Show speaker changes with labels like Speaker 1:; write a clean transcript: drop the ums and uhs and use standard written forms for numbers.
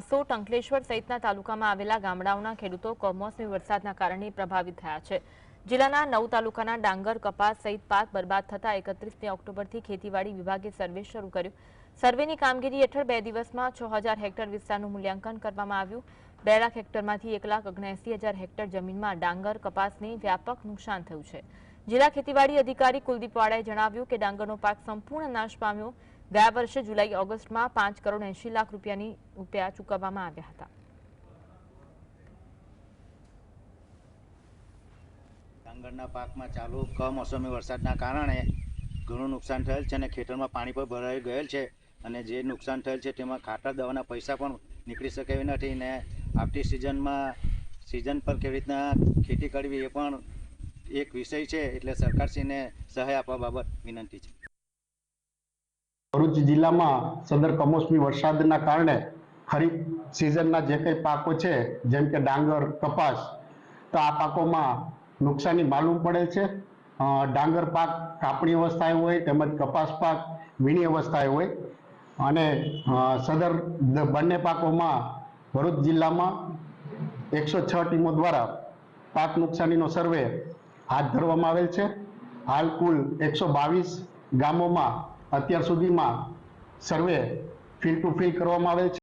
Speaker 1: સોટ અંકલેશ્વર સહિતના તાલુકામાં આવેલા ગામડાઓના ખેડૂતો કમોસમી વરસાદના કારણે પ્રભાવિત થયા છે। જિલ્લાના 9 તાલુકાના ડાંગર, કપાસ સહિત પાક બરબાદ થતા 31 ઓક્ટોબરથી ખેતીવાડી વિભાગે સર્વે શરૂ કર્યું। સર્વેની કામગીરી હેઠળ 2 દિવસમાં 6000 હેક્ટર વિસ્તારનું મૂલ્યાંકન કરવામાં આવ્યું। 2 લાખ હેક્ટરમાંથી 1,79,000 હેક્ટર જમીનમાં ડાંગર, કપાસને વ્યાપક નુકસાન થયું છે। જિલ્લા ખેતીવાડી અધિકારી કુલદીપ વાળાએ જણાવ્યું કે ડાંગરનો પાક સંપૂર્ણ નાશ પામ્યો। ગયા વર્ષે જુલાઈ-ઓગસ્ટમાં 5 કરોડ 80 લાખ રૂપિયા ચૂકવવામાં આવ્યા હતા।
Speaker 2: ડાંગરના પાકમાં ચાલુ કમોસમી વરસાદના કારણે ઘણું નુકસાન થયેલ છે અને ખેતરમાં પાણી પણ ભરાઈ ગયેલ છે અને જે નુકસાન થયેલ છે તેમાં ખાતર દવાના પૈસા પણ નીકળી શકે એવી નથી ને આવતી સિઝન પર કેવી રીતના ખેતી કરવી એ પણ એક વિષય છે, એટલે સરકારશ્રીને સહાય આપવા બાબત વિનંતી છે।
Speaker 3: ભરૂચ જિલ્લામાં સદર કમોસમી વરસાદના કારણે ખરીફ સિઝનના જે કંઈ પાકો છે જેમ કે ડાંગર, કપાસ, તો આ પાકોમાં નુકસાની માલુમ પડે છે। ડાંગર પાક કાપણી અવસ્થાએ હોય તેમજ કપાસ પાક વીણી અવસ્થાએ હોય અને સદર બંને પાકોમાં ભરૂચ જિલ્લામાં 106 ટીમો દ્વારા પાક નુકસાનીનો સર્વે હાથ ધરવામાં આવેલ છે। હાલ કુલ 122 ગામોમાં અત્યાર સુધીમાં સર્વે ફિલ ટુ ફિલ કરવામાં આવેલ છે।